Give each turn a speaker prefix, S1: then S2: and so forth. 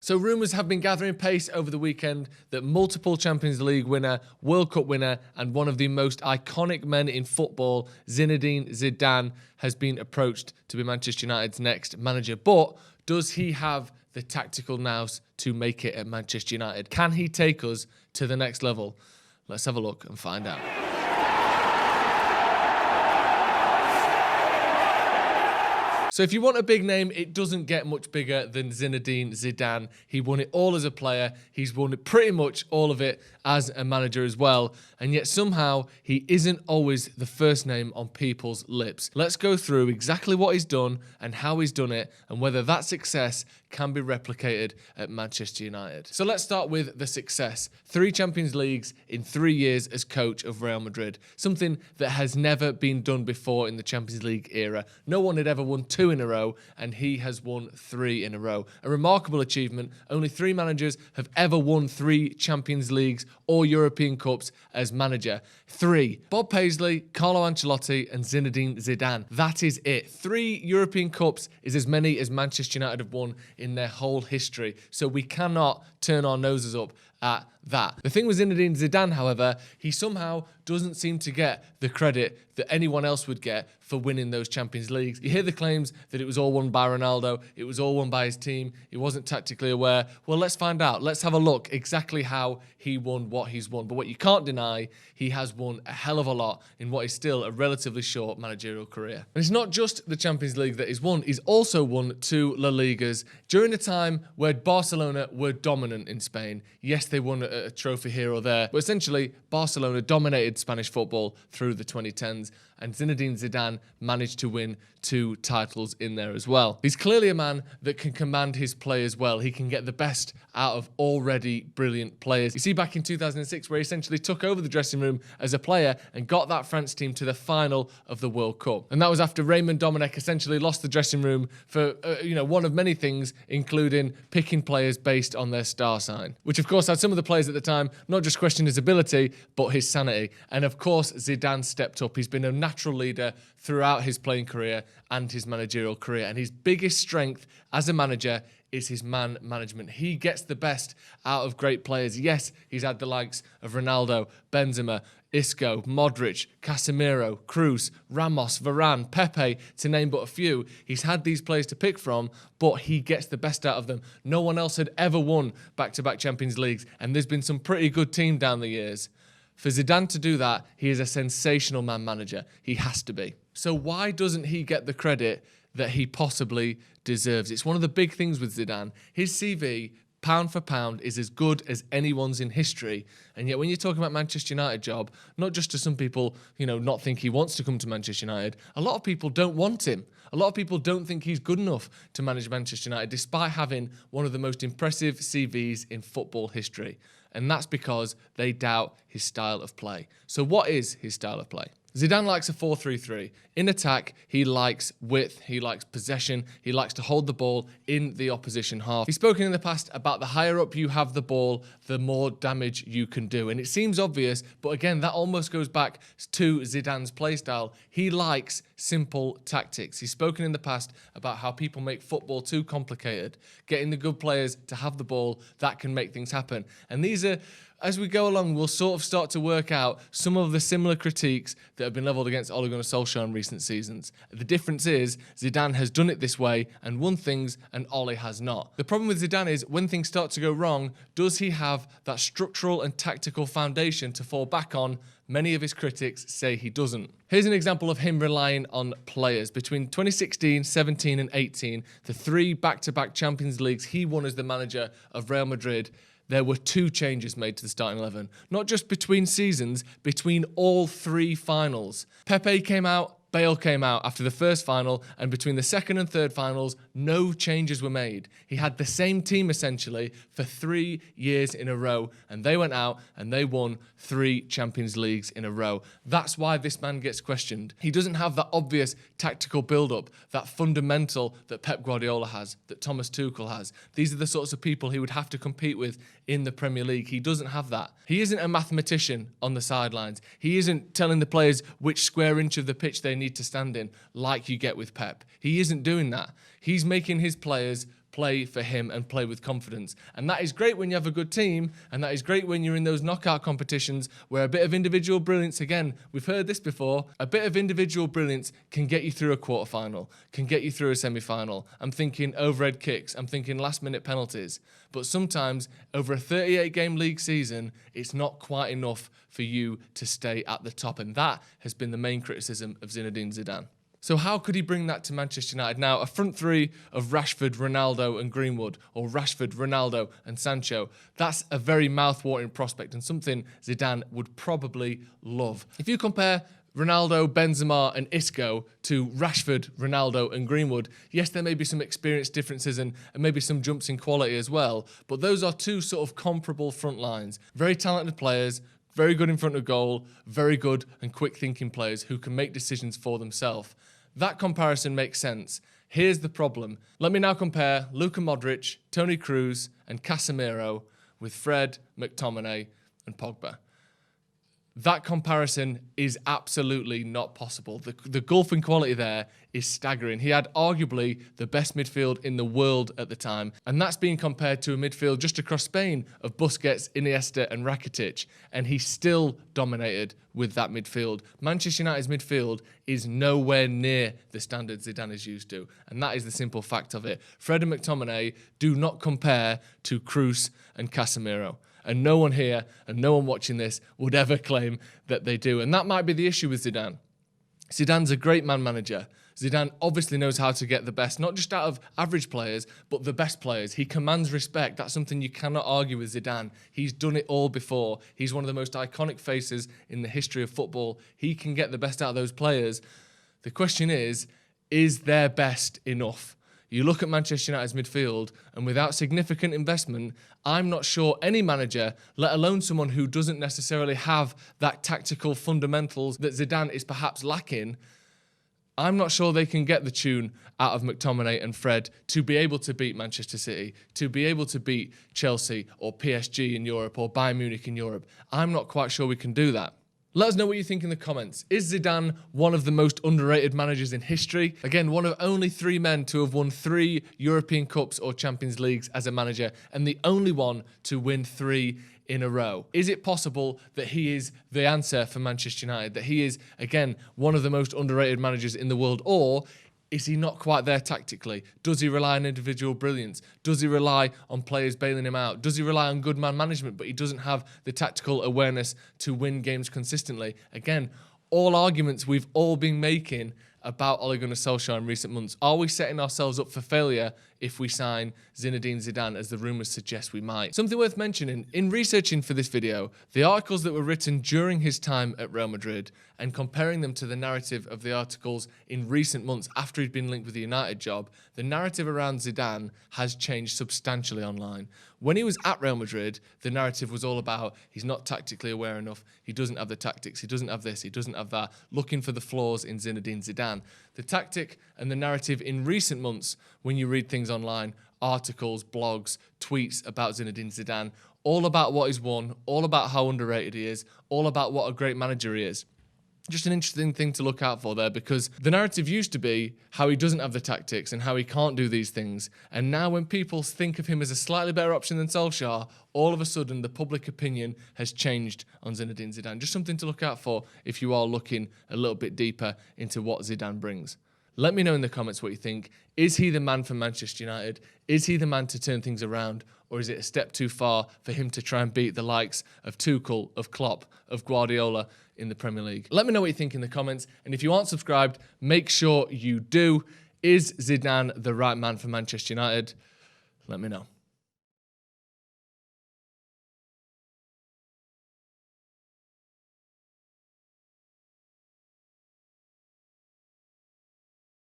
S1: So rumours have been gathering pace over the weekend that multiple Champions League winner, World Cup winner, and one of the most iconic men in football, Zinedine Zidane, has been approached to be Manchester United's next manager. But does he have the tactical nous to make it at Manchester United? Can he take us to the next level? Let's have a look and find out. So if you want a big name, it doesn't get much bigger than Zinedine Zidane. He won it all as a player. He's won it pretty much all of it as a manager as well. And yet somehow he isn't always the first name on people's lips. Let's go through exactly what he's done and how he's done it and whether that success can be replicated at Manchester United. So let's start with the success. 3 Champions Leagues in 3 years as coach of Real Madrid. Something that has never been done before in the Champions League era. No one had ever won 2 in a row, and he has won 3 in a row. A remarkable achievement. Only 3 managers have ever won 3 Champions Leagues or European Cups as manager. 3. Bob Paisley, Carlo Ancelotti, and Zinedine Zidane. That is it. 3 European Cups is as many as Manchester United have won in their whole history. So we cannot turn our noses up at that. The thing with Zinedine Zidane, however, he somehow doesn't seem to get the credit that anyone else would get for winning those Champions Leagues. You hear the claims that it was all won by Ronaldo, it was all won by his team, he wasn't tactically aware. Well, let's find out. Let's have a look exactly how he won what he's won. But what you can't deny, he has won a hell of a lot in what is still a relatively short managerial career. And it's not just the Champions League that he's won, he's also won 2 La Ligas during a time where Barcelona were dominant in Spain. Yes, they won a trophy here or there, but essentially Barcelona dominated Spanish football through the 2010s, and Zinedine Zidane managed to win 2 titles in there as well. He's clearly a man that can command his players well. He can get the best out of already brilliant players. You see back in 2006 where he essentially took over the dressing room as a player and got that France team to the final of the World Cup. And that was after Raymond Domenech essentially lost the dressing room for one of many things, including picking players based on their star sign, which of course had some of the players at the time not just question his ability, but his sanity. And of course, Zidane stepped up. He's been a natural leader throughout his playing career and his managerial career. And his biggest strength as a manager is his man management. He gets the best out of great players. Yes, he's had the likes of Ronaldo, Benzema, Isco, Modric, Casemiro, Kroos, Ramos, Varane, Pepe, to name but a few. He's had these players to pick from, but he gets the best out of them. No one else had ever won back-to-back Champions Leagues, and there's been some pretty good teams down the years. For Zidane to do that, he is a sensational man manager. He has to be. So why doesn't he get the credit that he possibly deserves? It's one of the big things with Zidane. His CV, pound for pound, is as good as anyone's in history. And yet when you're talking about Manchester United job, not just to some people, not think he wants to come to Manchester United, a lot of people don't want him. A lot of people don't think he's good enough to manage Manchester United, despite having one of the most impressive CVs in football history. And that's because they doubt his style of play. So what is his style of play? Zidane likes a 4-3-3. In attack, he likes width, he likes possession, he likes to hold the ball in the opposition half. He's spoken in the past about the higher up you have the ball, the more damage you can do. And it seems obvious, but again, that almost goes back to Zidane's playstyle. He likes simple tactics. He's spoken in the past about how people make football too complicated. Getting the good players to have the ball, that can make things happen. And these are, as we go along, we'll sort of start to work out some of the similar critiques that have been levelled against Ole Gunnar Solskjaer in recent seasons. The difference is Zidane has done it this way and won things, and Ole has not. The problem with Zidane is when things start to go wrong, does he have that structural and tactical foundation to fall back on? Many of his critics say he doesn't. Here's an example of him relying on players. Between 2016, 17 and 18, the 3 back-to-back Champions Leagues he won as the manager of Real Madrid, there were 2 changes made to the starting 11. Not just between seasons, between all 3 finals. Pepe came out, Bale came out after the first final, and between the second and third finals, no changes were made. He had the same team essentially for 3 years in a row, and they went out and they won 3 Champions Leagues in a row. That's why this man gets questioned. He doesn't have that obvious tactical build-up, that fundamental that Pep Guardiola has, that Thomas Tuchel has. These are the sorts of people he would have to compete with in the Premier League. He doesn't have that. He isn't a mathematician on the sidelines. He isn't telling the players which square inch of the pitch they need to stand in like you get with Pep. He isn't doing that. He's making his players play for him and play with confidence. And that is great when you have a good team, and that is great when you're in those knockout competitions where a bit of individual brilliance, again, we've heard this before, a bit of individual brilliance can get you through a quarterfinal, can get you through a semi-final. I'm thinking overhead kicks, I'm thinking last-minute penalties. But sometimes, over a 38-game league season, it's not quite enough for you to stay at the top. And that has been the main criticism of Zinedine Zidane. So how could he bring that to Manchester United? Now, a front three of Rashford, Ronaldo and Greenwood, or Rashford, Ronaldo and Sancho, that's a very mouth-watering prospect and something Zidane would probably love. If you compare Ronaldo, Benzema and Isco to Rashford, Ronaldo and Greenwood, yes, there may be some experience differences and maybe some jumps in quality as well, but those are two sort of comparable front lines. Very talented players, very good in front of goal, very good and quick thinking players who can make decisions for themselves. That comparison makes sense. Here's the problem. Let me now compare Luka Modric, Toni Kroos and Casemiro with Fred, McTominay and Pogba. That comparison is absolutely not possible. The gulf in quality there is staggering. He had arguably the best midfield in the world at the time, and that's being compared to a midfield just across Spain of Busquets, Iniesta and Rakitic, and he still dominated with that midfield. Manchester United's midfield is nowhere near the standards Zidane is used to, and that is the simple fact of it. Fred and McTominay do not compare to Kroos and Casemiro. And no one here and no one watching this would ever claim that they do. And that might be the issue with Zidane. Zidane's a great man manager. Zidane obviously knows how to get the best, not just out of average players, but the best players. He commands respect. That's something you cannot argue with Zidane. He's done it all before. He's one of the most iconic faces in the history of football. He can get the best out of those players. The question is their best enough? You look at Manchester United's midfield, and without significant investment, I'm not sure any manager, let alone someone who doesn't necessarily have that tactical fundamentals that Zidane is perhaps lacking, I'm not sure they can get the tune out of McTominay and Fred to be able to beat Manchester City, to be able to beat Chelsea or PSG in Europe or Bayern Munich in Europe. I'm not quite sure we can do that. Let us know what you think in the comments. Is Zidane one of the most underrated managers in history? Again, one of only 3 men to have won 3 European Cups or Champions Leagues as a manager, and the only one to win 3 in a row. Is it possible that he is the answer for Manchester United? That he is, again, one of the most underrated managers in the world? Or is he not quite there tactically? Does he rely on individual brilliance? Does he rely on players bailing him out? Does he rely on good man management, but he doesn't have the tactical awareness to win games consistently? Again, all arguments we've all been making about Ole Gunnar Solskjaer in recent months. Are we setting ourselves up for failure if we sign Zinedine Zidane, as the rumours suggest we might? Something worth mentioning, in researching for this video, the articles that were written during his time at Real Madrid and comparing them to the narrative of the articles in recent months after he'd been linked with the United job, the narrative around Zidane has changed substantially online. When he was at Real Madrid, the narrative was all about he's not tactically aware enough, he doesn't have the tactics, he doesn't have this, he doesn't have that, looking for the flaws in Zinedine Zidane. The tactic and the narrative in recent months, when you read things online, articles, blogs, tweets about Zinedine Zidane, all about what he's won, all about how underrated he is, all about what a great manager he is. Just an interesting thing to look out for there, because the narrative used to be how he doesn't have the tactics and how he can't do these things. And now when people think of him as a slightly better option than Solskjaer, all of a sudden the public opinion has changed on Zinedine Zidane. Just something to look out for if you are looking a little bit deeper into what Zidane brings. Let me know in the comments what you think. Is he the man for Manchester United? Is he the man to turn things around? Or is it a step too far for him to try and beat the likes of Tuchel, of Klopp, of Guardiola in the Premier League? Let me know what you think in the comments. And if you aren't subscribed, make sure you do. Is Zidane the right man for Manchester United? Let me know.